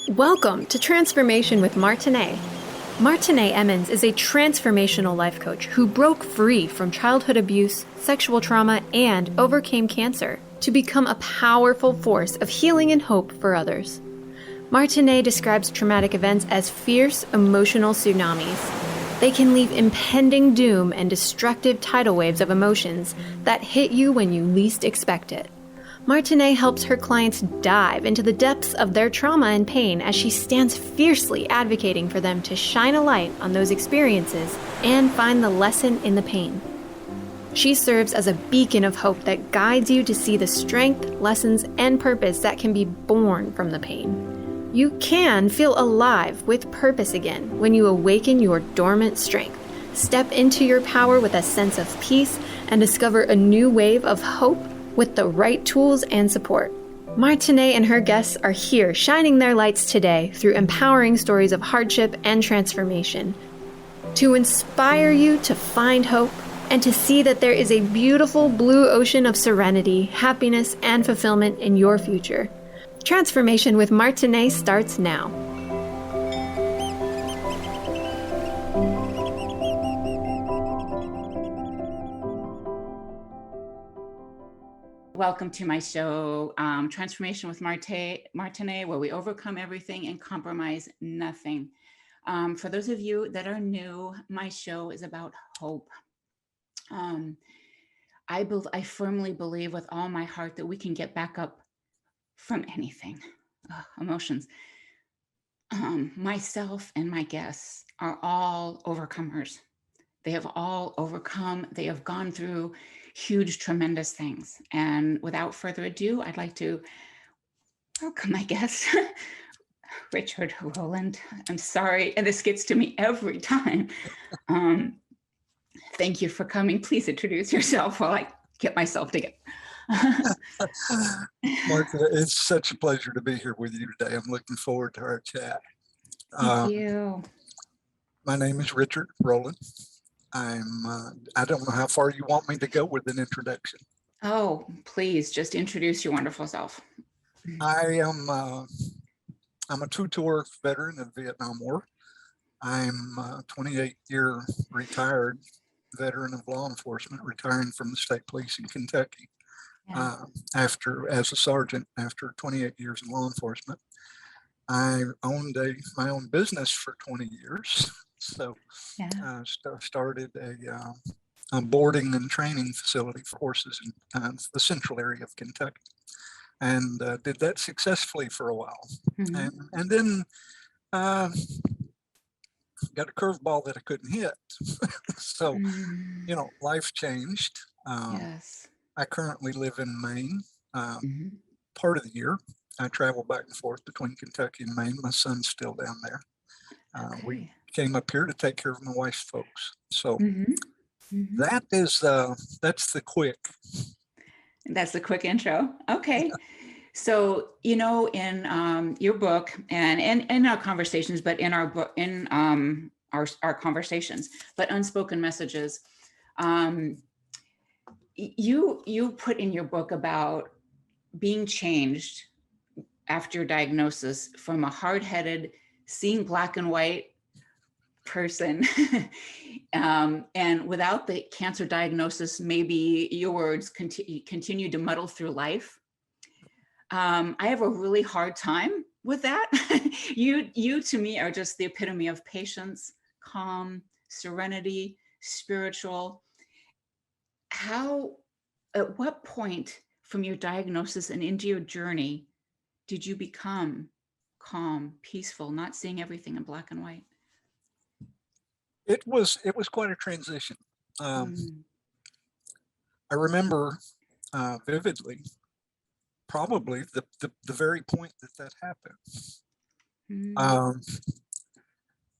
Welcome to Transformation with Martine. Martine Emmons is a transformational life coach who broke free from childhood abuse, sexual trauma, and overcame cancer to become a powerful force of healing and hope for others. Martine describes traumatic events as fierce emotional tsunamis. They can leave impending doom and destructive tidal waves of emotions that hit you when you least expect it. Martine helps her clients dive into the depths of their trauma and pain as she stands fiercely advocating for them to shine a light on those experiences and find the lesson in the pain. She serves as a beacon of hope that guides you to see the strength, lessons, and purpose that can be born from the pain. You can feel alive with purpose again when you awaken your dormant strength, step into your power with a sense of peace, and discover a new wave of hope with the right tools and support. Martine and her guests are here shining their lights today through empowering stories of hardship and transformation to inspire you to find hope and to see that there is a beautiful blue ocean of serenity, happiness, and fulfillment in your future. Transformation with Martine starts now. Welcome to my show, Transformation with Martine, where we overcome everything and compromise nothing. For those of you that are new, my show is about hope. I firmly believe with all my heart that we can get back up from anything. Emotions. Myself and my guests are all overcomers. They have all overcome. They have gone through huge, tremendous things. And without further ado, I'd like to welcome my guest, Richard Rowland. I'm sorry, and this gets to me every time. Thank you for coming. Please introduce yourself while I get myself together. Martha, it's such a pleasure to be here with you today. I'm looking forward to our chat. Thank you. My name is Richard Rowland. I don't know how far you want me to go with an introduction. Oh, please just introduce your wonderful self. I'm a two-tour veteran of the Vietnam War. I'm a 28-year retired veteran of law enforcement, retiring from the state police in Kentucky as a sergeant after 28 years in law enforcement. I owned my own business for 20 years. So I started a boarding and training facility for horses in the central area of Kentucky, and did that successfully for a while. Mm-hmm. And then got a curveball that I couldn't hit. So, life changed. Yes. I currently live in Maine. Part of the year, I travel back and forth between Kentucky and Maine. My son's still down there. We came up here to take care of my wife's folks. So that's the quick. That's the quick intro. Okay. So, in your book and in our conversations, but in our book, in our conversations, but unspoken messages, you put in your book about being changed after your diagnosis from a hard-headed, seeing black and white person and without the cancer diagnosis, maybe your words continue to muddle through life. I have a really hard time with that. You to me are just the epitome of patience, calm, serenity, spiritual. At what point from your diagnosis and into your journey did you become calm, peaceful, not seeing everything in black and white? It was quite a transition. I remember vividly, probably the very point that happened.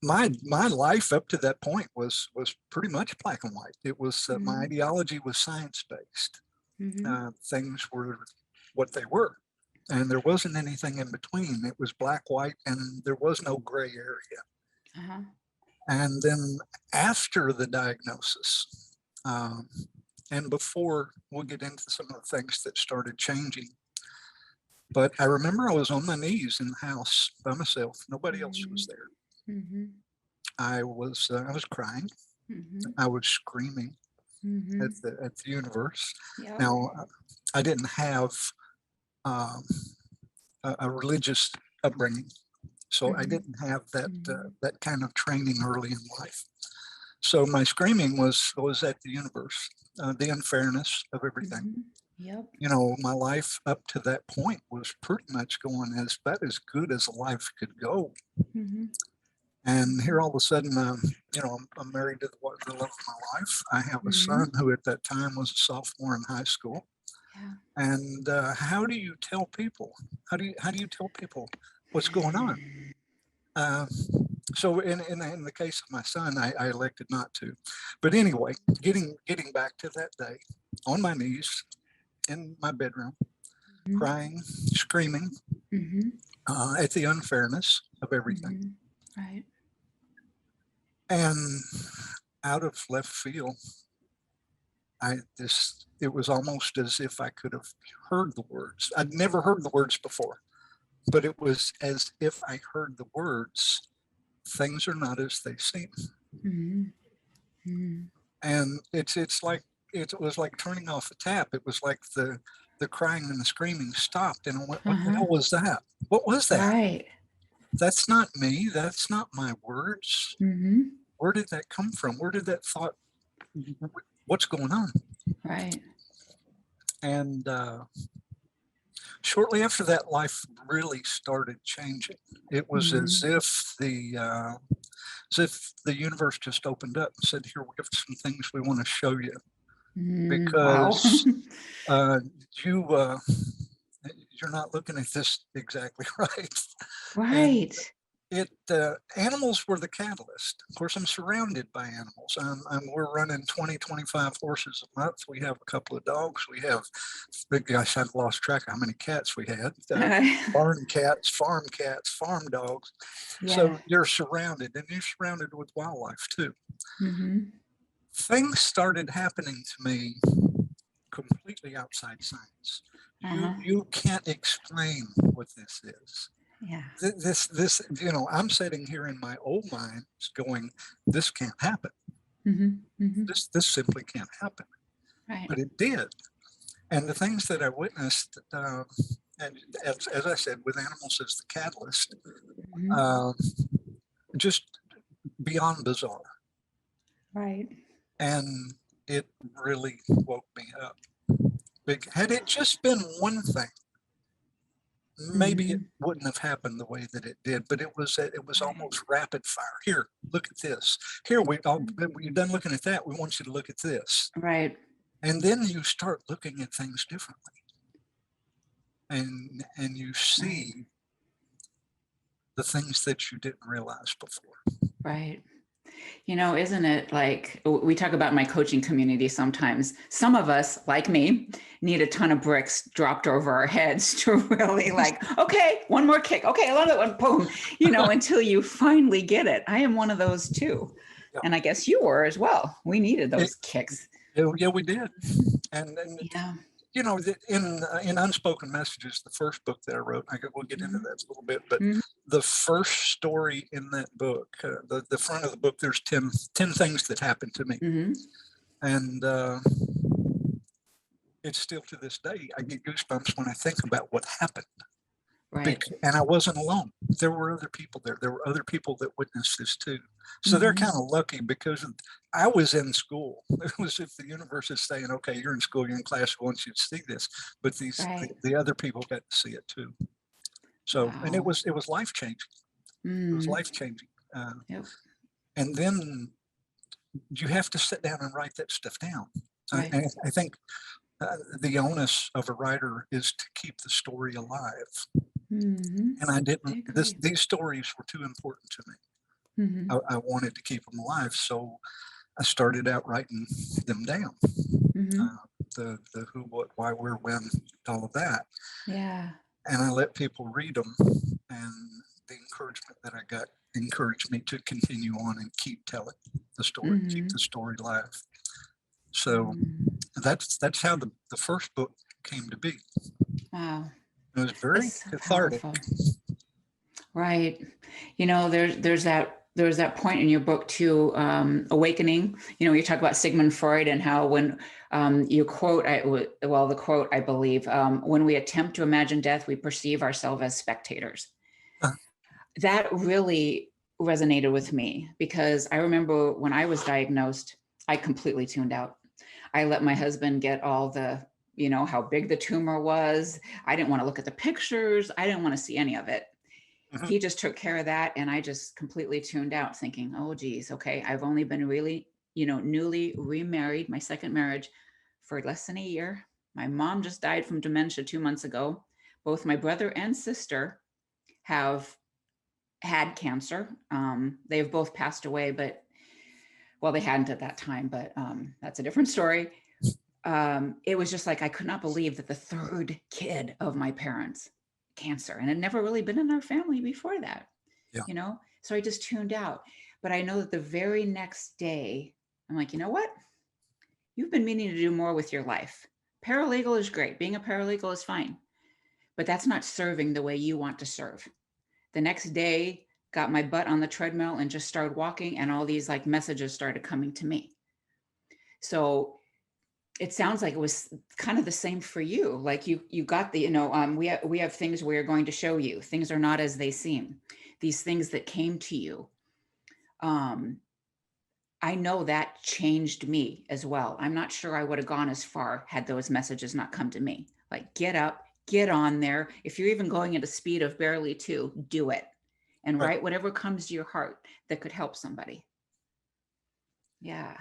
My life up to that point was pretty much black and white. It was my ideology was science-based. Things were what they were, and there wasn't anything in between. It was black, white, and there was no gray area. And then after the diagnosis, and before we'll get into some of the things that started changing, but I remember I was on my knees in the house by myself. Nobody else was there. Mm-hmm. I was crying. Mm-hmm. I was screaming Mm-hmm. at the universe. Yep. Now, I didn't have um, a religious upbringing, so I didn't have that kind of training early in life. So my screaming was at the universe, the unfairness of everything. Mm-hmm. Yep. You know, my life up to that point was pretty much going about as good as life could go. Mm-hmm. And here all of a sudden, you know, I'm married to the love of my life. I have a Mm-hmm. son who at that time was a sophomore in high school. Yeah. And how do you tell people? How do you tell people what's going on? So in the case of my son, I elected not to. But anyway, getting back to that day, on my knees in my bedroom, Mm-hmm. crying, screaming Mm-hmm. at the unfairness of everything. Mm-hmm. Right. And out of left field, it was almost as if I could have heard the words. I'd never heard the words before, but it was as if I heard the words, things are not as they seem. Mm-hmm. Mm-hmm. And it's like, it was like turning off a tap. It was like the crying and the screaming stopped, and I went, what the hell was that? What was that? Right. That's not me. That's not my words. Mm-hmm. Where did that come from? Where did that thought, what's going on? Right. And shortly after that, life really started changing. It was as if the universe just opened up and said, "Here, we have some things we want to show you." Wow. Because you're not looking at this exactly right. And Right. animals were the catalyst. Of course, I'm surrounded by animals. We're running 20-25 horses a month. We have a couple of dogs. We have, gosh, I've lost track of how many cats we had. Barn cats, farm dogs. Yeah. So you're surrounded, and you're surrounded with wildlife too. Mm-hmm. Things started happening to me completely outside science. You can't explain what this is. Yeah. This, you know, I'm sitting here in my old mind going, this can't happen. Mm-hmm. Mm-hmm. This simply can't happen. Right. But it did. And the things that I witnessed, and as I said, with animals as the catalyst, just beyond bizarre. Right. And it really woke me up. Had it just been one thing, maybe it wouldn't have happened the way that it did, but it was almost rapid fire. Here, look at this. Here, you're done looking at that. We want you to look at this. Right. And then you start looking at things differently. And you see the things that you didn't realize before. Right. You know, isn't it like we talk about my coaching community sometimes? Some of us, like me, need a ton of bricks dropped over our heads to really like, okay, one more kick. Okay, another one, boom, you know, until you finally get it. I am one of those too. Yeah. And I guess you were as well. We needed those kicks. Yeah, we did. And you know, in Unspoken Messages, the first book that I wrote, we'll get into that a little bit, but the first story in that book, the front of the book, there's 10 things that happened to me. And it's still to this day, I get goosebumps when I think about what happened. Right. And I wasn't alone. There were other people there. There were other people that witnessed this too. So they're kind of lucky because I was in school. It was if the universe is saying, okay, you're in school, you're in class, we want you to see this. But the other people got to see it too. So, and it was life-changing. It was life-changing. And then you have to sit down and write that stuff down. Right. I think the onus of a writer is to keep the story alive. And I didn't, these stories were too important to me. I wanted to keep them alive. So I started out writing them down. The who, what, why, where, when, all of that. Yeah. And I let people read them, and the encouragement that I got encouraged me to continue on and keep telling the story, keep the story alive. So that's how the first book came to be. Wow. It was very That's so cathartic. powerful. Right. You know, there's that point in your book too, Awakening. You know, you talk about Sigmund Freud and how when you quote, the quote, I believe, when we attempt to imagine death, we perceive ourselves as spectators. That really resonated with me because I remember when I was diagnosed, I completely tuned out. I let my husband get all the, you know, how big the tumor was. I didn't want to look at the pictures. I didn't want to see any of it. He just took care of that. And I just completely tuned out thinking, oh, geez, okay, I've only been really, you know, newly remarried, my second marriage, for less than a year. My mom just died from dementia 2 months ago. Both my brother and sister have had cancer. They've both passed away, but, well, they hadn't at that time, but that's a different story. It was just like, I could not believe that the third kid of my parents, cancer, and it never really been in our family before that, you know? So I just tuned out. But I know that the very next day, I'm like, you know what? You've been meaning to do more with your life. Paralegal is great. Being a paralegal is fine, but that's not serving the way you want to serve. The next day, got my butt on the treadmill and just started walking, and all these like messages started coming to me. So it sounds like it was kind of the same for you. Like you got the, you know, we have things we're going to show you. Things are not as they seem. These things that came to you. I know that changed me as well. I'm not sure I would have gone as far had those messages not come to me. Like, get up, get on there. If you're even going at a speed of barely 2, do it. And write whatever comes to your heart that could help somebody. Yeah.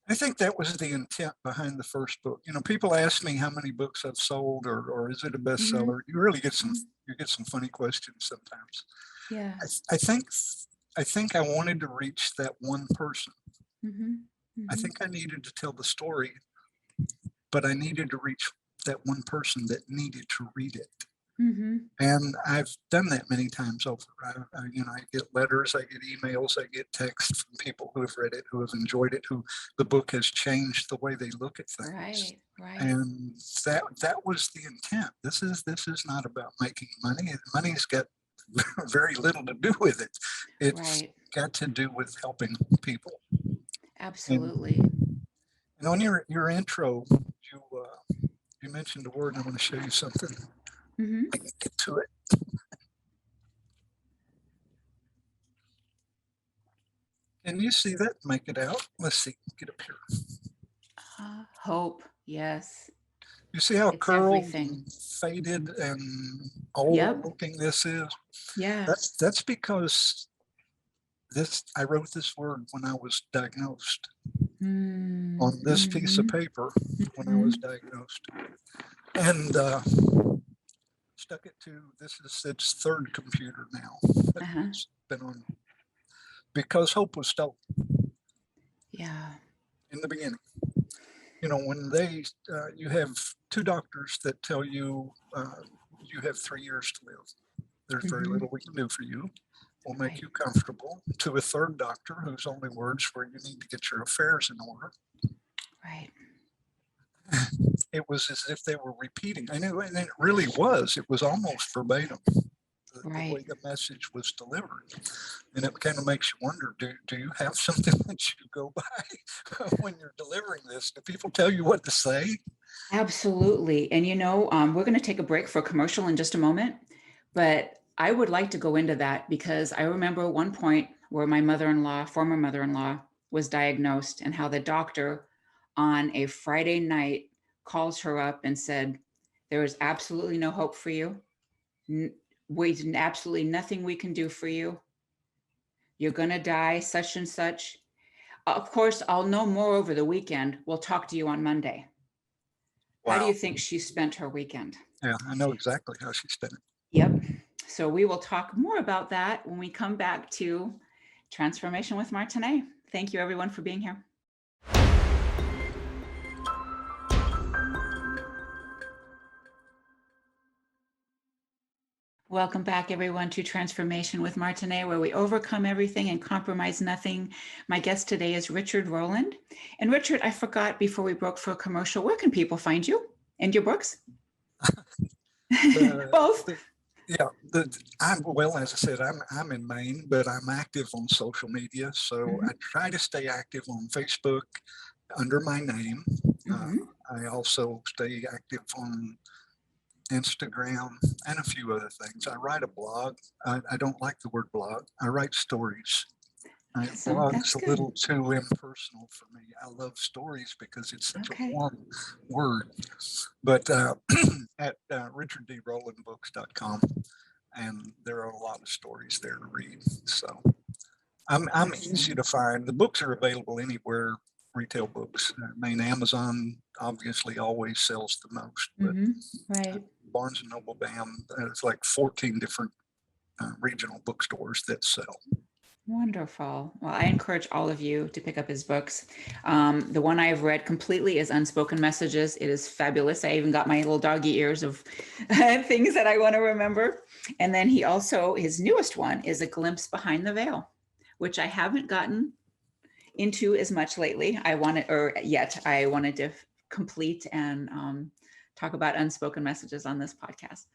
I think that was the intent behind the first book. You know, people ask me how many books I've sold or is it a bestseller? You really get some funny questions sometimes. Yeah. I think I wanted to reach that one person. I think I needed to tell the story, but I needed to reach that one person that needed to read it. And I've done that many times over. I get letters, I get emails, I get texts from people who have read it, who have enjoyed it, who the book has changed the way they look at things. Right. And that was the intent. This is not about making money. Money's got very little to do with it. It's got to do with helping people. Absolutely. And on your intro, you mentioned a word. I want to show you something. I can get to it. Can you see that? Make it out. Let's see. Get up here. Hope. Yes. You see how It's curled, everything. and faded, and old looking this is? Yeah. That's because I wrote this word when I was diagnosed on this piece of paper when I was diagnosed, and stuck it to this is its third computer now. It's been on because hope was stolen. Yeah. In the beginning, you know, when you have 2 doctors that tell you you have 3 years to live. There's very little we can do for you. We'll make you comfortable. To a third doctor whose only words were, you need to get your affairs in order. Right. It was as if they were repeating. And it really was. It was almost verbatim, the way the message was delivered. And it kind of makes you wonder, do you have something that you go by when you're delivering this? Do people tell you what to say? Absolutely. And, you know, we're going to take a break for a commercial in just a moment. But I would like to go into that because I remember one point where my former mother-in-law, was diagnosed and how the doctor on a Friday night calls her up and said, there is absolutely no hope for you. Absolutely nothing we can do for you. You're going to die such and such. Of course, I'll know more over the weekend. We'll talk to you on Monday. Wow. How do you think she spent her weekend? Yeah, I know exactly how she spent it. Yep. So we will talk more about that when we come back to Transformation with Martine. Thank you, everyone, for being here. Welcome back, everyone, to Transformation with Martine, where we overcome everything and compromise nothing. My guest today is Richard Rowland. And Richard, I forgot before we broke for a commercial, where can people find you and your books? Both. Well, as I said, I'm in Maine, but I'm active on social media. So I try to stay active on Facebook under my name. I also stay active on Instagram and a few other things. I write a blog. I don't like the word blog. I write stories. Awesome. Blog's That's a good. little too impersonal for me. I love stories because it's such a warm word. But at richarddrowlandbooks.com, and there are a lot of stories there to read. So I'm easy to find. The books are available anywhere retail books. I mean, Amazon obviously always sells the most, but Right. Barnes and Noble, BAM, there's like 14 different regional bookstores that sell. Wonderful. Well, I encourage all of you to pick up his books. The one I've read completely is Unspoken Messages. It is fabulous. I even got my little doggy ears of things that I want to remember. And then he also, his newest one is A Glimpse Behind the Veil, which I haven't gotten into as much lately. I wanted to complete and talk about Unspoken Messages on this podcast.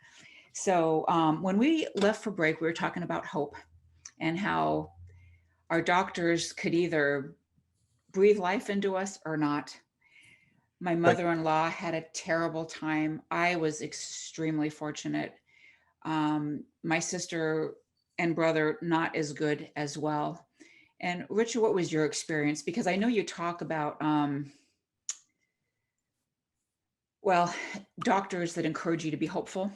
So when we left for break, we were talking about hope and how our doctors could either breathe life into us or not. My mother-in-law had a terrible time. I was extremely fortunate. My sister and brother, not as good as well. And Richard, what was your experience? Because I know you talk about, doctors that encourage you to be hopeful.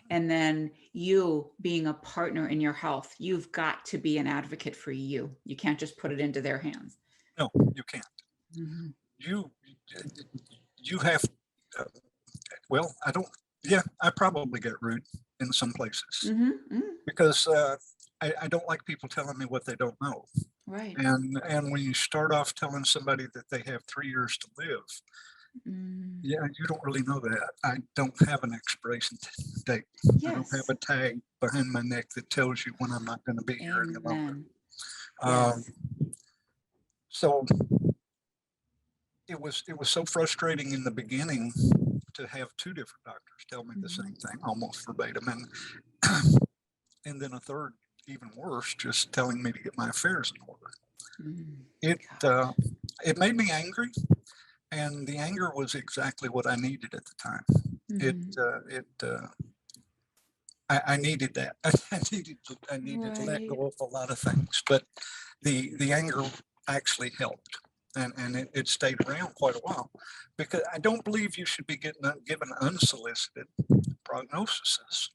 And then you being a partner in your health, you've got to be an advocate for you. You can't just put it into their hands. No, you can't. You have, I probably get rude in some places because I don't like people telling me what they don't know. Right. And when you start off telling somebody that they have 3 years to live, you don't really know that. I don't have an expiration date. I don't have a tag behind my neck that tells you when I'm not going to be here any longer. So it was so frustrating in the beginning to have 2 different doctors tell me the same thing, almost verbatim, and then a third, even worse, just telling me to get my affairs in order. It made me angry. And the anger was exactly what I needed at the time. I needed that. I needed to let go of a lot of things, but the anger actually helped, and it stayed around quite a while, because I don't believe you should be given unsolicited prognoses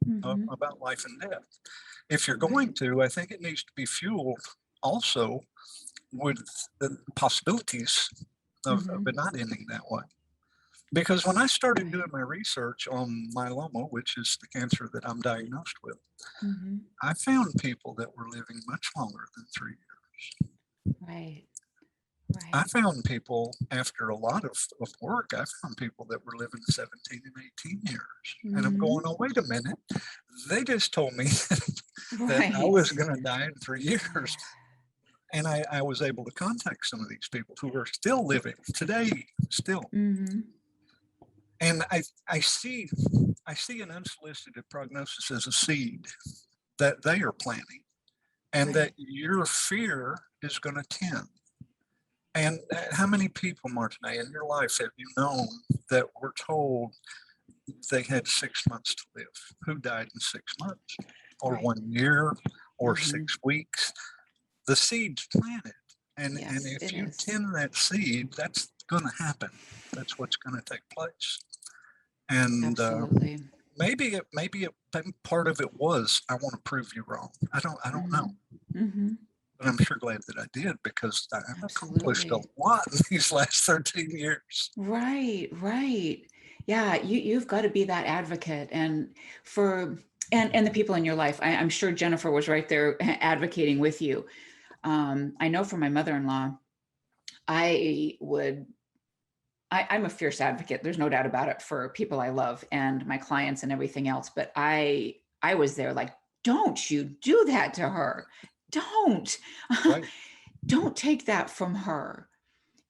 about life and death. If you're going to, I think it needs to be fueled also with the possibilities of it not ending that way. Because when I started doing my research on myeloma, which is the cancer that I'm diagnosed with, I found people that were living much longer than 3 years. Right. I found people, after a lot of work, I found people that were living 17 and 18 years. And I'm going, oh, wait a minute. They just told me that I was going to die in 3 years. And I was able to contact some of these people who are still living today, still. And I see an unsolicited prognosis as a seed that they are planting, and that your fear is going to tend. And how many people, Martine, in your life have you known that were told they had 6 months to live, who died in 6 months, or 1 year, or 6 weeks? The seed's planted, and if you tend that seed, that's going to happen. That's what's going to take place. And maybe part of it was, I want to prove you wrong. I don't know. But I'm sure glad that I did, because I've accomplished a lot in these last 13 years. Right. Yeah, you've got to be that advocate, and the people in your life. I'm sure Jennifer was right there advocating with you. I know for my mother-in-law, I'm a fierce advocate. There's no doubt about it, for people I love and my clients and everything else. But I I was there like, don't you do that to her. Don't, Right. don't take that from her.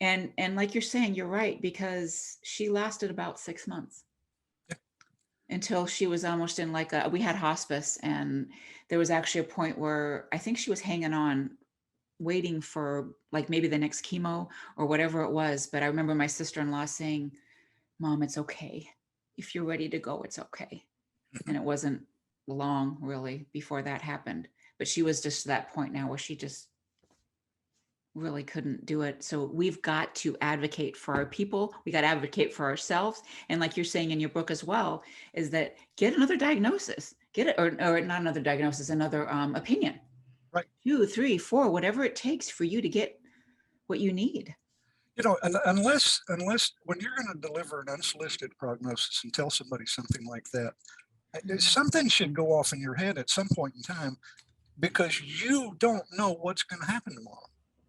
And like you're saying, you're right, because she lasted about 6 months until she was almost in like we had hospice, and there was actually a point where I think she was hanging on, waiting for like maybe the next chemo or whatever it was. But I remember my sister-in-law saying, Mom, it's okay. If you're ready to go, it's okay. And it wasn't long really before that happened. But she was just to that point now where she just really couldn't do it. So we've got to advocate for our people. We got to advocate for ourselves. And like you're saying in your book as well, is that get another diagnosis, get it, or not another diagnosis, another opinion. Right. 2, 3, 4, whatever it takes for you to get what you need. You know, unless when you're going to deliver an unsolicited prognosis and tell somebody something like that, something should go off in your head at some point in time, because you don't know what's going to happen tomorrow.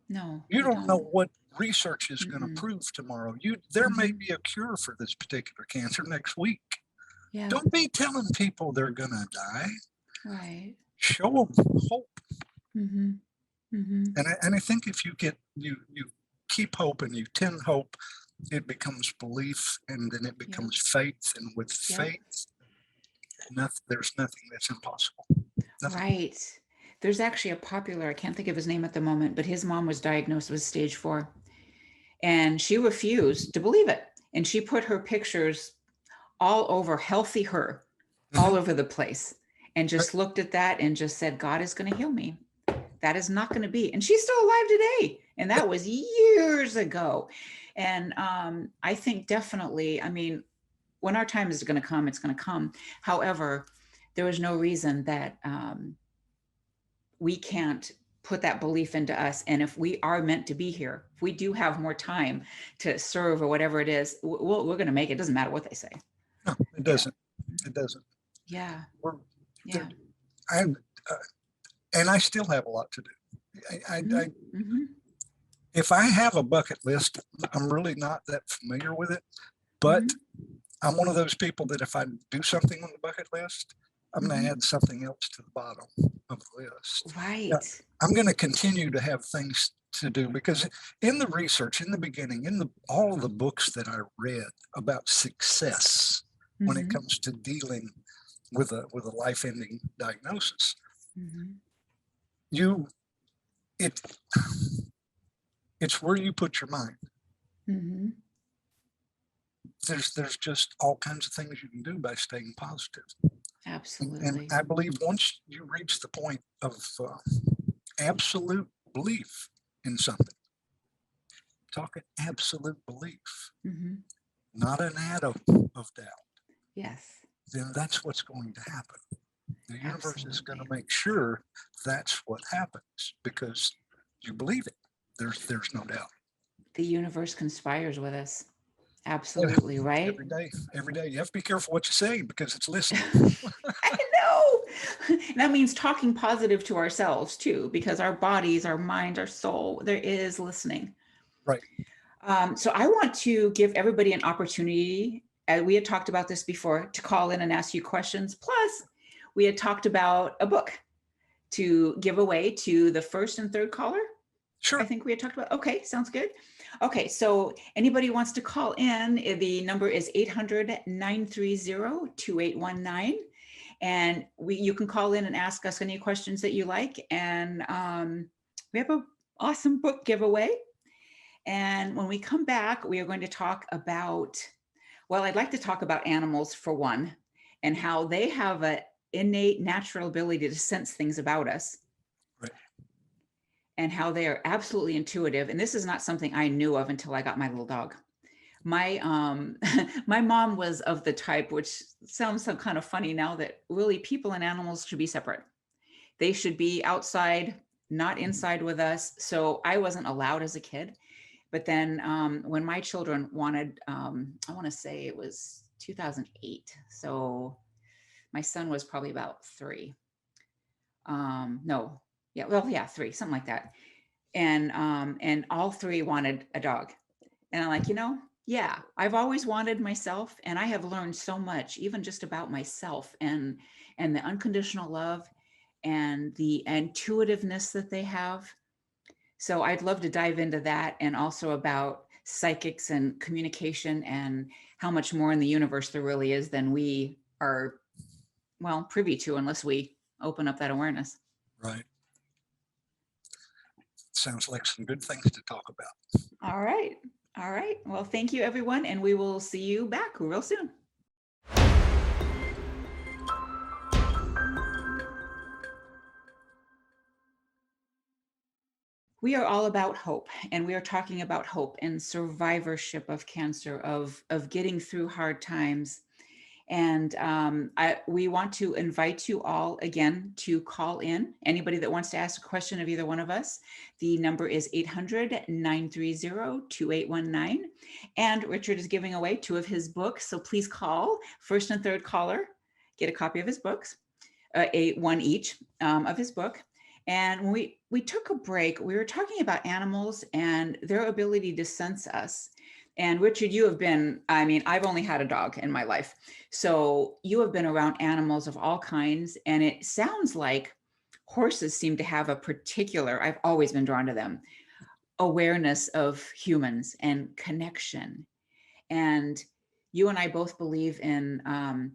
No, You don't know what research is going Mm-mm. to prove tomorrow. There may be a cure for this particular cancer next week. Yeah. Don't be telling people they're going to die. Right. Show them hope. Mm-hmm. Mm-hmm. And I think if you keep hope and you tend hope, it becomes belief, and then it becomes faith. And with faith, there's nothing that's impossible. Nothing. Right. There's actually a popular, I can't think of his name at the moment, but his mom was diagnosed with stage 4, and she refused to believe it. And she put her pictures all over healthy her, all over the place, and just looked at that and just said, God is going to heal me. That is not going to be. And she's still alive today. And that was years ago. And I think definitely, I mean, when our time is going to come, it's going to come. However, there is no reason that we can't put that belief into us. And if we are meant to be here, if we do have more time to serve or whatever it is, we're going to make it. It doesn't matter what they say. No, it doesn't. It doesn't. Yeah. And I still have a lot to do. If I have a bucket list, I'm really not that familiar with it, but I'm one of those people that if I do something on the bucket list, I'm going to add something else to the bottom of the list. Right. Now, I'm going to continue to have things to do, because in the research, in the beginning, all of the books that I read about success when it comes to dealing with a life-ending diagnosis, it's where you put your mind. There's just all kinds of things you can do by staying positive. Absolutely. And I believe once you reach the point of absolute belief in something, talking absolute belief, not an atom of doubt. Yes. Then that's what's going to happen. The universe is going to make sure that's what happens, because you believe it. There's no doubt. The universe conspires with us. Absolutely, right? Every day. You have to be careful what you say, because it's listening. I know. That means talking positive to ourselves too, because our bodies, our mind, our soul, there is listening. Right. So I want to give everybody an opportunity, as we had talked about this before, to call in and ask you questions. Plus, we had talked about a book to give away to the first and third caller. Sure. I think we had talked about. Okay, sounds good. Okay, so anybody who wants to call in, the number is 800-930-2819. And you can call in and ask us any questions that you like. And we have an awesome book giveaway. And when we come back, we are going to talk about, well, I'd like to talk about animals for one, and how they have an innate natural ability to sense things about us. Right. And how they are absolutely intuitive. And this is not something I knew of until I got my little dog. My my mom was of the type, which sounds so kind of funny now, that really people and animals should be separate. They should be outside, not inside with us. So I wasn't allowed as a kid. But then when my children wanted, I want to say it was 2008. So my son was probably about 3. 3, something like that. And all 3 wanted a dog. And I'm like, I've always wanted myself, and I have learned so much, even just about myself and and the unconditional love and the intuitiveness that they have. So I'd love to dive into that, and also about psychics and communication and how much more in the universe there really is than we are, well, privy to, unless we open up that awareness. Right. Sounds like some good things to talk about. All right. All right. Well, thank you, everyone. And we will see you back real soon. We are all about hope, and we are talking about hope and survivorship of cancer, of getting through hard times. And we want to invite you all again to call in. Anybody that wants to ask a question of either one of us, the number is 800-930-2819. And Richard is giving away 2 of his books. So please call first and third caller, get a copy of his books, one each of his book. And when we took a break, we were talking about animals and their ability to sense us. And Richard, you have been, I mean, I've only had a dog in my life. So you have been around animals of all kinds. And it sounds like horses seem to have a particular, I've always been drawn to them, awareness of humans and connection. And you and I both believe in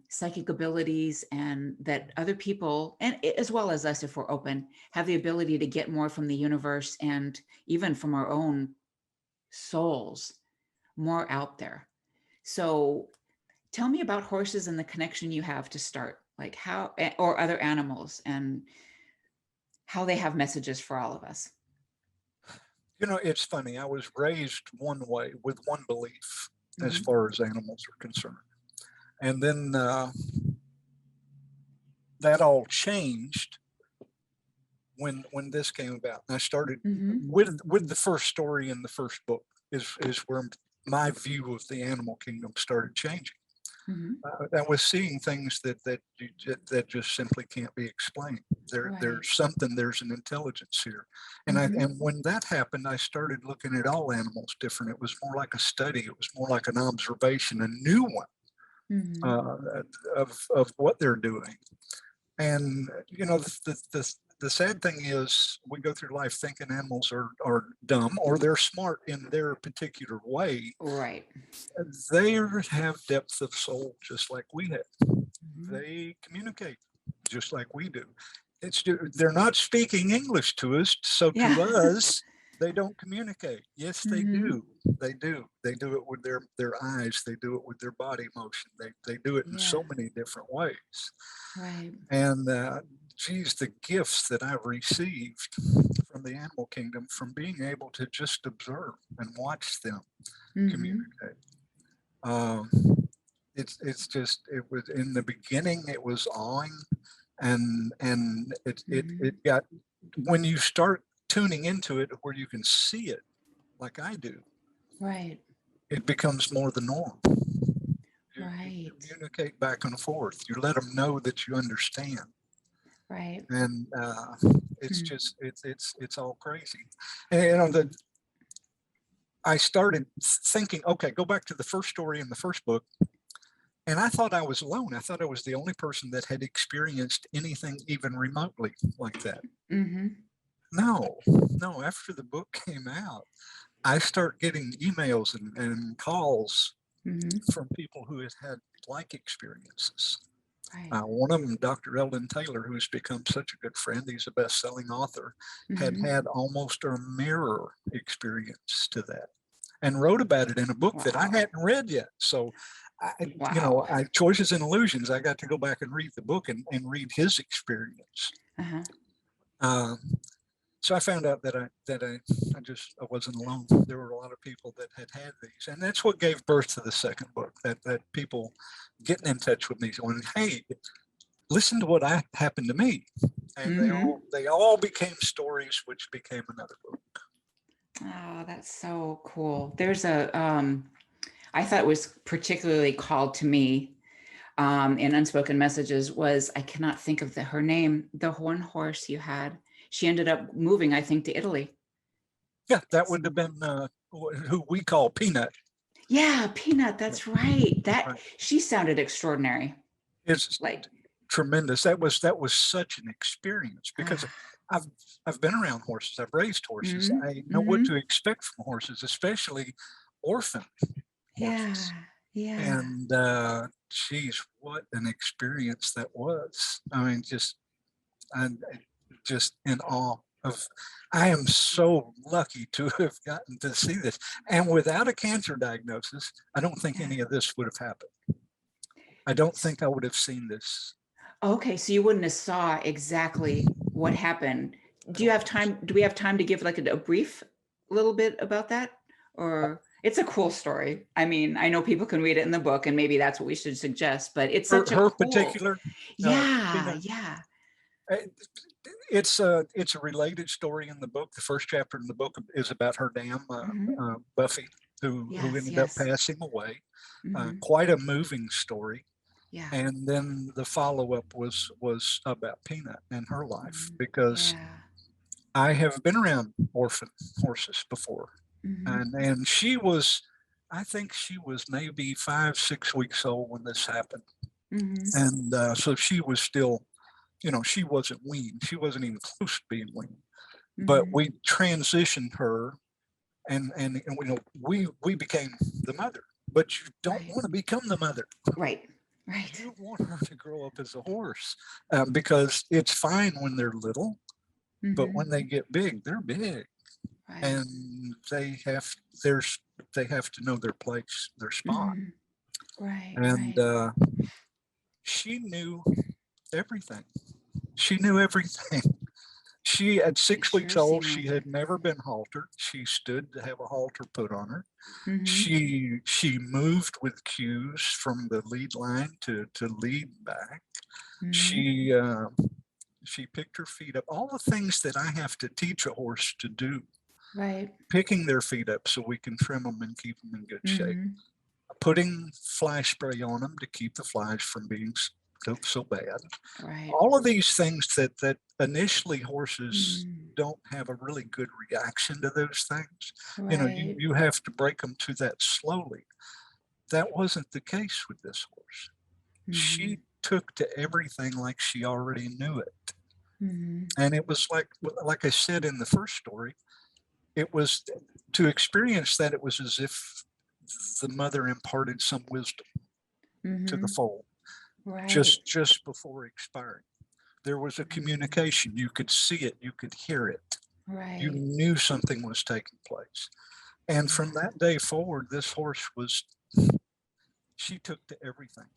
psychic abilities, and that other people, and as well as us, if we're open, have the ability to get more from the universe and even from our own souls, more out there. So tell me about horses and the connection you have to start, like how, or other animals, and how they have messages for all of us. You know, it's funny. I was raised one way with one belief as Mhm. far as animals are concerned. And then that all changed when this came about. And I started Mhm. with the first story in the first book is where my view of the animal kingdom started changing. Mhm. I was seeing things that just simply can't be explained. Right. There's an intelligence here, and Mhm. and when that happened, I started looking at all animals different. It was more like a study. It was more like an observation, a new one Mhm. of what they're doing. And you know, the sad thing is, we go through life thinking animals are dumb or they're smart in their particular way. Right. They have depth of soul just like we have. Mhm. They communicate just like we do. They're not speaking English to us, so Yeah. to us, they don't communicate. Yes, they Mhm. do. They do. They do it with their eyes. They do it with their body motion. They do it in so Yeah. many different ways. Right. And geez, the gifts that I've received from the animal kingdom, from being able to just observe and watch them Mhm. communicate. Um, it was in the beginning, it was awing, and it got, when you start tuning into it where you can see it like I do, Right. it becomes more the norm. You Right. communicate back and forth. You let them know that you understand, Right. and it's Hmm. just it's all crazy. And you know, I started thinking, okay, go back to the first story in the first book. And I thought I was alone. I thought I was the only person that had experienced anything even remotely like that. Mhm. No, no. After the book came out, I start getting emails and calls Mhm. from people who had like experiences. Right. One of them, Dr. Eldon Taylor, who has become such a good friend, he's a best-selling author, Mhm. had almost a mirror experience to that, and wrote about it in a book that I Wow. hadn't read yet. So, Wow. Choices and Illusions, I got to go back and read the book and read his experience. Uh-huh. Um, so I found out that I wasn't alone. There were a lot of people that had these, and that's what gave birth to the second book. That people getting in touch with me, going, "Hey, listen to what happened to me," and Mhm. they all became stories, which became another book. Oh, that's so cool. There's I thought it was particularly called to me in Unspoken Messages was, I cannot think of her name, the one horse you had. She ended up moving, I think, to Italy. Yeah, that would have been who we call Peanut. Yeah, Peanut, that's right. That Right. she sounded extraordinary. It's Like, tremendous. That was such an experience because I've been around horses. I've raised horses. Mhm, I know what mhm. to expect from horses, especially orphan horses. Yeah, yeah. And geez, what an experience that was. I mean, I'm just in awe of. I am so lucky to have gotten to see this. And without a cancer diagnosis, I don't think Yeah. any of this would have happened. I don't think I would have seen this. Okay, so you wouldn't have saw exactly what happened. Do you have time? Do we have time to give like a brief little bit about that? Or it's a cool story. I mean, I know people can read it in the book, and maybe that's what we should suggest, but it's Her, such a her cool. particular, Yeah, Tina, yeah. uh, it's a related story in the book. The first chapter in the book is about her dam, Mhm. Buffy, who Yes, ended up yes. passing away. Mhm. Quite a moving story. Yeah. And then the follow up was about Peanut and her life Mhm. because Yeah. I have been around orphan horses before, Mhm. and she was, I think she was maybe 5 6 weeks old when this happened, Mhm. and so she was still, she wasn't weaned. She wasn't even close to being weaned. But Mhm. we transitioned her, and we became the mother. But you don't Right. want to become the mother. Right. Right. You want her to grow up as a horse because it's fine when they're little, but Mhm. when they get big, they're big, Right. and there's they have to know their place, their spot. Mhm. Right, And right. she knew everything. She knew everything. She, at It 6 weeks sure old, seemed she like it. had never been haltered. She stood to have a halter put on her. Mhm. She moved with cues from the lead line to lead back. Mhm. She she picked her feet up. All the things that I have to teach a horse to do, Right. picking their feet up so we can trim them and keep them in good shape, Mhm. putting fly spray on them to keep the flies from being so bad. Right. All of these things that initially horses Mm. don't have a really good reaction to those things. Right. You have to break them to that slowly. That wasn't the case with this horse. She Mhm. took to everything like she already knew it. Mhm. And it was like I said in the first story, it was to experience that, it was as if the mother imparted some wisdom to the Mhm. foal Right. just before expiring. There was a Mhm. communication. You could see it, you could hear it. You Right. knew something was taking place. And from Yeah. that day forward, this horse was, she took to everything.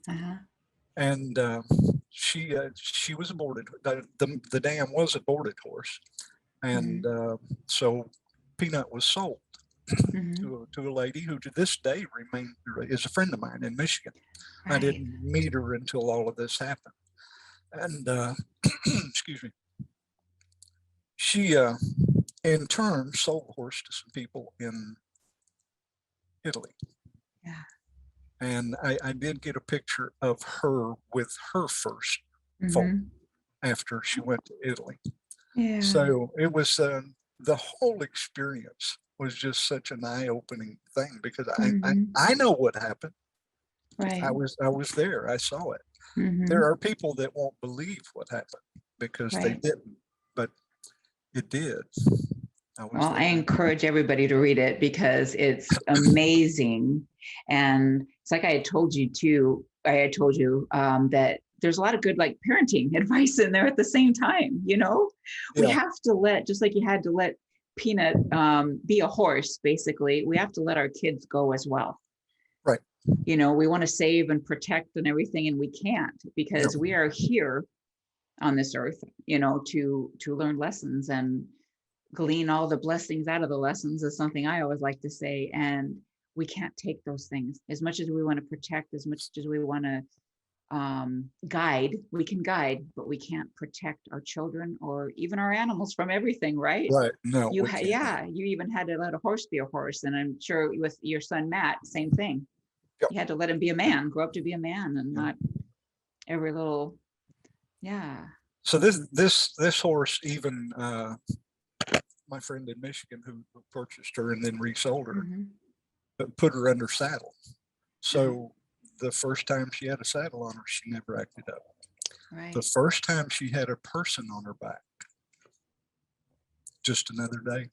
Uh-huh. And she was aborted. The dam was a boarded horse. And Mhm. so Peanut was sold Mhm. to a lady who to this day is a friend of mine in Michigan. I Right. didn't meet her until all of this happened. And excuse me, she in turn sold the horse to some people in Italy. Yeah. And I did get a picture of her with her first foal Mhm. after she went to Italy. Yeah. So it was the whole experience was just such an eye-opening thing because Mhm. I know what happened. Right. I was there. I saw it. There Mhm. are people that won't believe what happened because they Right. didn't, but it did. I was Well, I there. encourage everybody to read it because it's amazing. And it's like I had told you too, I had told you that there's a lot of good like parenting advice in there at the same time. We Yeah, have to just like you had to let Peanut be a horse, basically, we have to let our kids go as well. right. We want to save and protect and everything, and we can't No, because we are here on this earth, to learn lessons and glean all the blessings out of the lessons is something I always like to say. And we can't take those things as much as we want to protect, as much as we want to guide. We can guide, but we can't protect our children or even our animals from everything, right? right. No, we can't. Yeah, you even had to let a horse be a horse. And I'm sure with your son, Matt, same thing. Yeah, You had to let him be a man, grow up to be a man and yeah. not every little, yeah. So this horse, even my friend in Michigan who purchased her and then resold her, Mm-hmm. put her under saddle. Uh-huh. So the first time she had a saddle on her, she never acted up. Right. The first time she had a person on her back, just another day.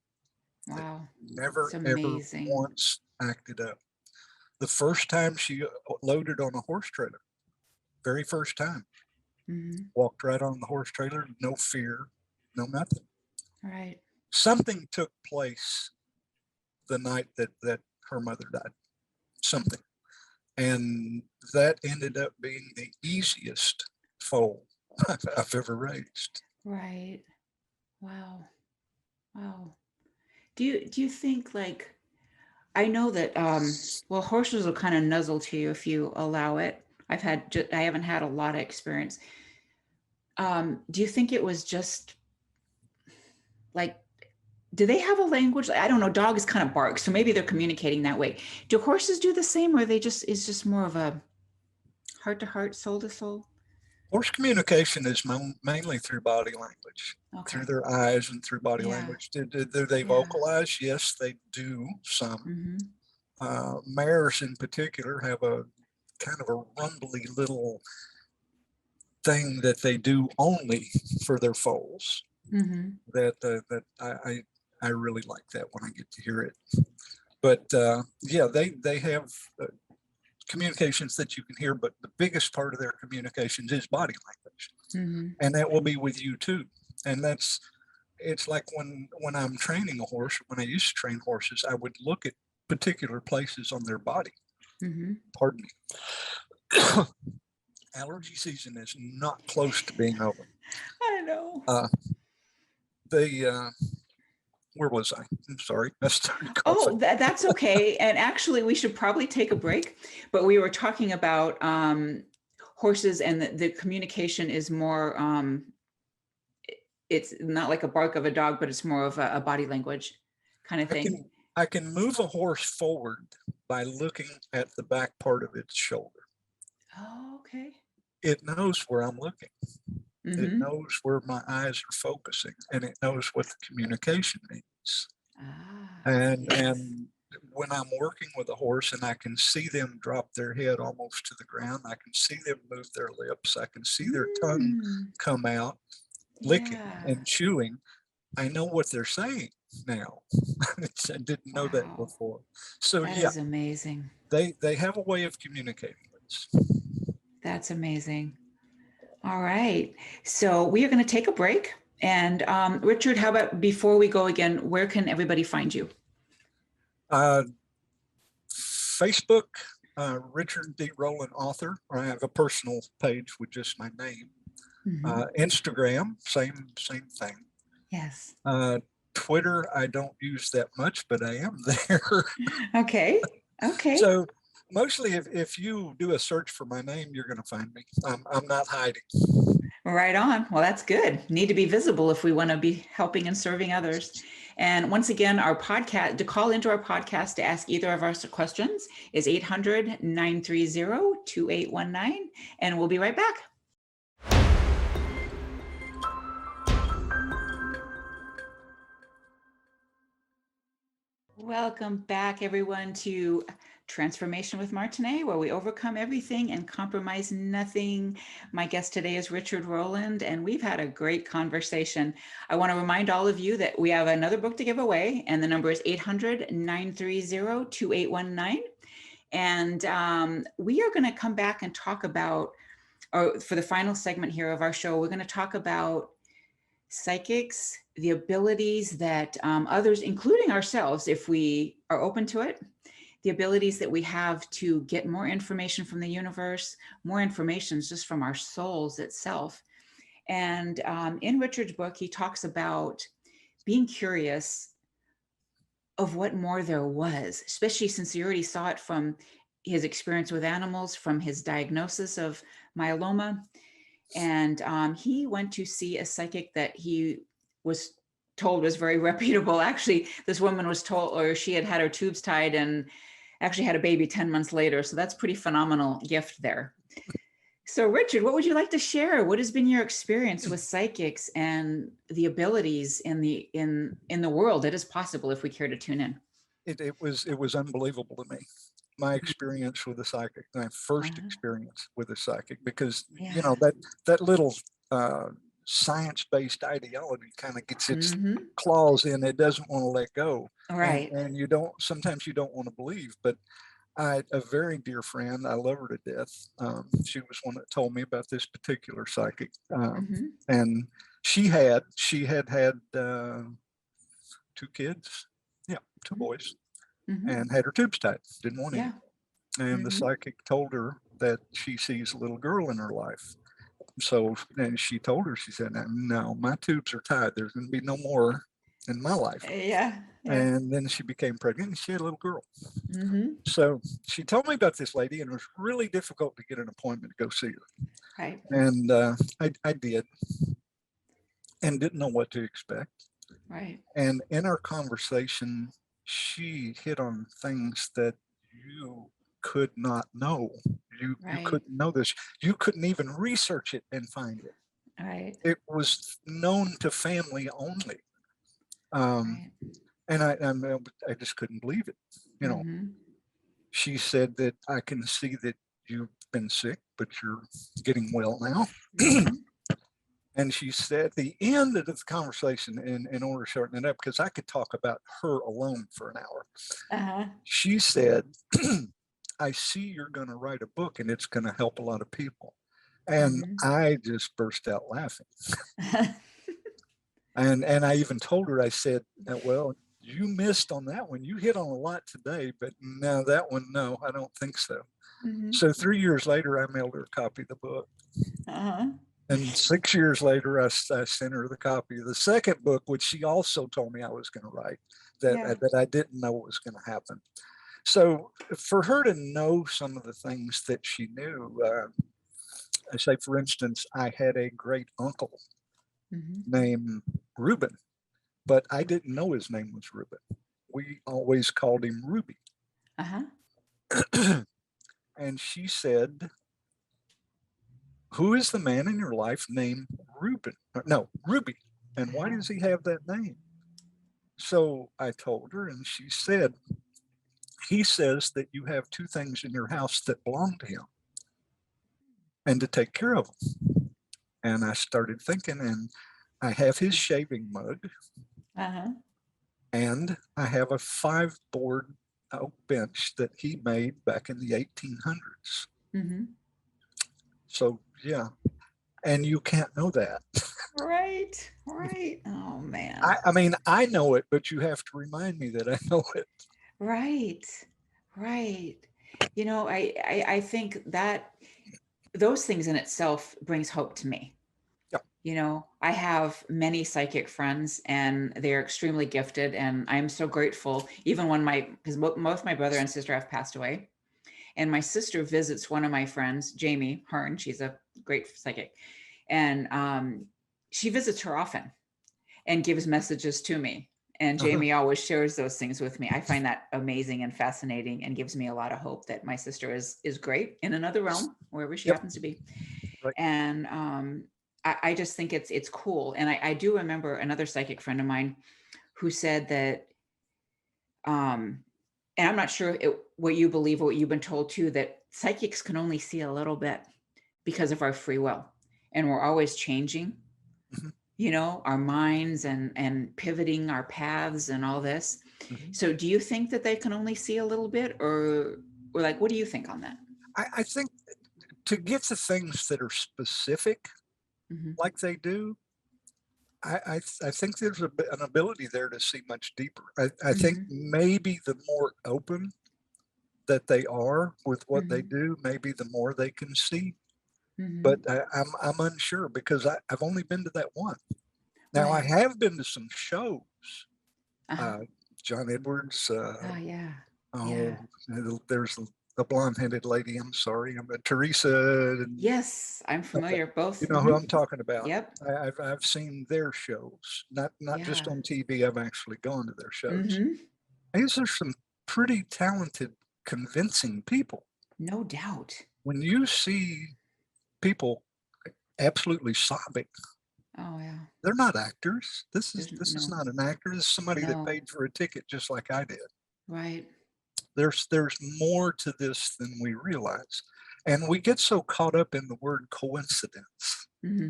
Wow. Never, It's ever amazing. once acted up. The first time she loaded on a horse trailer, very first time, walked right on the horse trailer, no fear, no nothing. Right. Something took place the night that her mother died, something. And that ended up being the easiest foal I've ever raised. Right. Wow. Wow. Do you think, like, I know that well, horses will kind of nuzzle to you if you allow it. I haven't had a lot of experience. Do you think it was just like, do they have a language? I don't know. Dogs kind of bark, so maybe they're communicating that way. Do horses do the same, or they just is just more of a heart to heart, soul to soul? Horse communication is mainly through body language, through Okay. their eyes and through body Yeah. language. Do they Yeah. vocalize? Yes, they do some. Mm-hmm. Mares in particular have a kind of a rumbly little thing that they do only for their foals. Mm-hmm. That I really like that when I get to hear it. But yeah, they have communications that you can hear, but the biggest part of their communications is body language, and that will be with you too. And it's like when I'm training a horse, when I used to train horses, I would look at particular places on their body. Pardon me. Allergy season is not close to being over. I know. Where was I? I'm sorry. I started coughing. Oh, that's okay. And actually, we should probably take a break. But we were talking about horses, and the communication is more, it's not like a bark of a dog, but it's more of a body language kind of thing. I can move a horse forward by looking at the back part of its shoulder. Oh, okay. It knows where I'm looking. It knows where my eyes are focusing, and it knows what the communication means. And when I'm working with a horse and I can see them drop their head almost to the ground, I can see them move their lips, I can see their tongue come out, licking and chewing, I know what they're saying now. I didn't know that before. So that yeah, is amazing. They have a way of communicating with us. That's amazing. All right. So we are going to take a break. And Richard, how about before we go again, where can everybody find you? Facebook, Richard D. Rowland author. I have a personal page with just my name. Instagram, same thing. Yes. Twitter, I don't use that much, but I am there. Okay. So mostly if you do a search for my name, you're going to find me. I'm not hiding. Right on. Well, that's good. Need to be visible if we want to be helping and serving others. And once again, our podcast, to call into our podcast to ask either of our questions is 800-930-2819. And we'll be right back. Welcome back, everyone, to Transformation with Martine, where we overcome everything and compromise nothing. My guest today is Richard Rowland, and we've had a great conversation. I want to remind all of you that we have another book to give away, and the number is 800-930-2819. And we are going to come back and talk about, or for the final segment here of our show, we're going to talk about psychics, the abilities that others, including ourselves, if we are open to it, the abilities that we have to get more information from the universe, more information just from our souls itself. And in Richard's book, he talks about being curious of what more there was, especially since he already saw it from his experience with animals, from his diagnosis of myeloma. And he went to see a psychic that he was told was very reputable. Actually, this woman was told, or she had had her tubes tied and actually had a baby 10 months later. So that's pretty phenomenal gift there. So Richard, what would you like to share? What has been your experience with psychics and the abilities in the world that is possible if we care to tune in? it was unbelievable to me. My experience with a psychic, my first Uh-huh. experience with a psychic, because you Yeah. know that little science-based ideology kind of gets its claws in. It doesn't want to let go, Right. and you don't. Sometimes you don't want to believe. But a very dear friend, I love her to death. She was one that told me about this particular psychic, and she had 2 kids, yeah, 2 boys, and had her tubes tied. Didn't want any. Yeah. And the psychic told her that she sees a little girl in her life. So, and she told her, she said, no, my tubes are tied. There's going to be no more in my life. Yeah. Yeah. And then she became pregnant and she had a little girl. Mm-hmm. So she told me about this lady, and it was really difficult to get an appointment to go see her. Right. And I did, and didn't know what to expect. Right. And in our conversation, she hit on things that you could not know. You Right. couldn't know this. You couldn't even research it and find it. Right. It was known to family only. Right. And I just couldn't believe it. You know, she said that I can see that you've been sick, but you're getting well now. And she said at the end of the conversation, in order to shorten it up, because I could talk about her alone for an hour, she said, I see you're going to write a book and it's going to help a lot of people. And I just burst out laughing. And I even told her, I said, well, you missed on that one. You hit on a lot today, but no, that one, no, I don't think so. So 3 years later, I mailed her a copy of the book. And 6 years later, I sent her the copy of the second book, which she also told me I was going to write, that I didn't know was going to happen. So for her to know some of the things that she knew, I say, for instance, I had a great uncle named Reuben, but I didn't know his name was Reuben. We always called him Ruby. And she said, who is the man in your life named Reuben? No, Ruby. And why does he have that name? So I told her, and she said, he says that you have 2 things in your house that belong to him and to take care of them. And I started thinking, and I have his shaving mug, and I have a 5-board oak bench that he made back in the 1800s. So, yeah. And you can't know that. Right. Right. Oh, man. I mean, I know it, but you have to remind me that I know it. Right. Right. You know, I think that those things in itself brings hope to me. Yep. You know, I have many psychic friends and they're extremely gifted, and I'm so grateful, even when because most of my brother and sister have passed away. And my sister visits one of my friends, Jamie Hearn. She's a great psychic. And she visits her often and gives messages to me. And Jamie always shares those things with me. I find that amazing and fascinating, and gives me a lot of hope that my sister is great in another realm, wherever she happens to be. Right. And I just think it's cool. And I do remember another psychic friend of mine who said that, and I'm not sure what you believe or what you've been told too, that psychics can only see a little bit because of our free will. And we're always changing, you know, our minds and pivoting our paths and all this. So do you think that they can only see a little bit, or like, what do you think on that? I think to get to things that are specific, like they do, I think there's an ability there to see much deeper. I think maybe the more open that they are with what they do, maybe the more they can see. But I'm unsure, because I've only been to that one. Now, I have been to some shows. John Edwards. There's the blonde-headed lady. I'm sorry, Teresa. Yes, I'm familiar. Both. You know who I'm talking about. Yep. I've seen their shows, not just on TV. I've actually gone to their shows. These are some pretty talented, convincing people. No doubt. When you see people absolutely sobbing, they're not actors. This is not an actor. This is somebody that paid for a ticket just like I did. Right. There's more to this than we realize. And we get so caught up in the word coincidence. Hmm.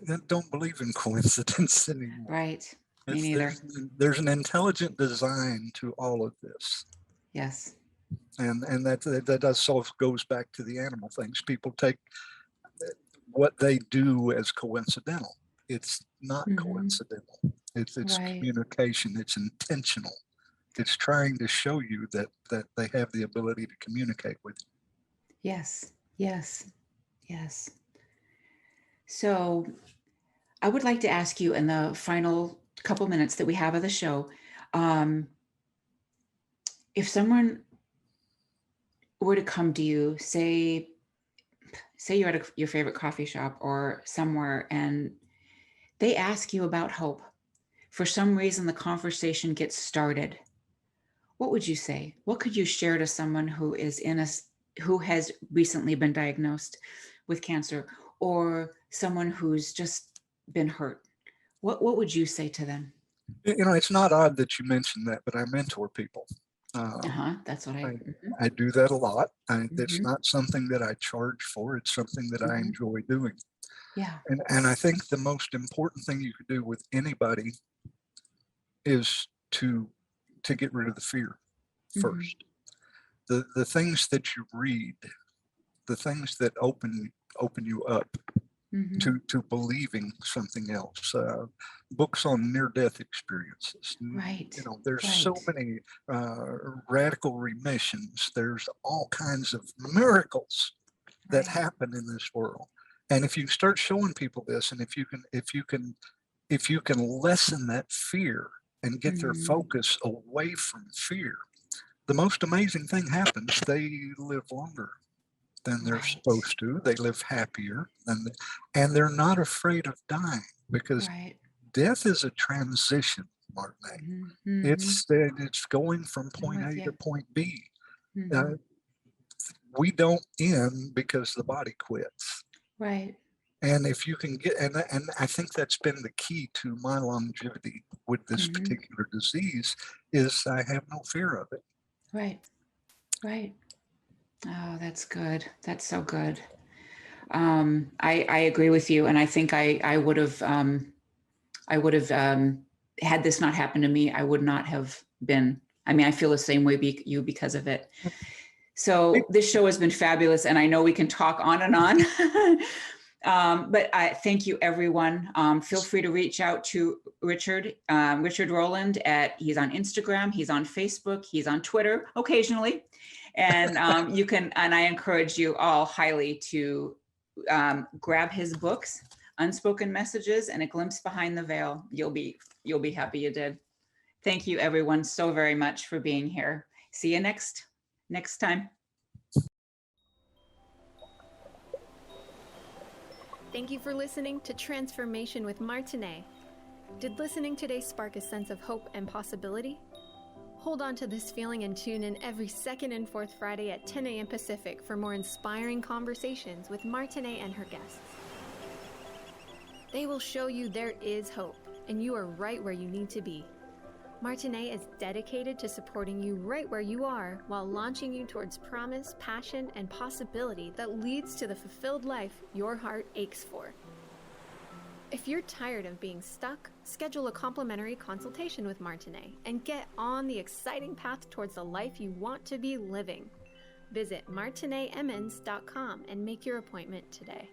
I don't believe in coincidence anymore. Right. Me neither. There's an intelligent design to all of this. Yes. And that also goes back to the animal things. People take what they do as coincidental. It's not coincidental. It's Right. communication. It's intentional. It's trying to show you that they have the ability to communicate with you. Yes. Yes. Yes. So I would like to ask you in the final couple minutes that we have of the show, um, if someone were to come to you, say you're at your favorite coffee shop or somewhere, and they ask you about hope. For some reason, the conversation gets started. What would you say? What could you share to someone who is who has recently been diagnosed with cancer, or someone who's just been hurt? What would you say to them? It's not odd that you mentioned that, but I mentor people. That's what I, mhm, I do that a lot. It's mhm, not something that I charge for. It's something that I mhm. enjoy doing. Yeah. And I think the most important thing you could do with anybody is to get rid of the fear Mhm, first. The things that you read, the things that open you up mhm. to believing something else. Books on near-death experiences. Right. There's so Right. many radical remissions. There's all kinds of miracles that Right. happen in this world. And if you start showing people this, and if you can lessen that fear and get their Mhm. focus away from fear, the most amazing thing happens. They live longer than they're Right. supposed to. They live happier, and they're not afraid of dying, because Right. death is a transition, Martin. Mhm, mhm. It's going from I'm point with A to you. point B. Uh, Mhm. we don't end because the body quits. Right. And if you can get, and I think that's been the key to my longevity with this Mhm. particular disease, is I have no fear of it. Right. Right. Oh, that's good. That's so good. I agree with you, and I think I would have had this not happened to me, I would not have been. I mean, I feel the same way you because of it. So this show has been fabulous, and I know we can talk on and on. But I thank you, everyone. Feel free to reach out to Richard, Richard Rowland. He's on Instagram, he's on Facebook, he's on Twitter occasionally, and you can. And I encourage you all highly to grab his books, Unspoken Messages and A Glimpse Behind the Veil. You'll be happy you did. Thank you, everyone, so very much for being here. See you next time. Thank you for listening to Transformation with Martine. Did listening today spark a sense of hope and possibility? Hold on to this feeling and tune in every second and fourth Friday at 10 a.m. Pacific for more inspiring conversations with Martine and her guests. They will show you there is hope, and you are right where you need to be. Martine is dedicated to supporting you right where you are while launching you towards promise, passion, and possibility that leads to the fulfilled life your heart aches for. If you're tired of being stuck, schedule a complimentary consultation with Martine and get on the exciting path towards the life you want to be living. Visit martineemmons.com and make your appointment today.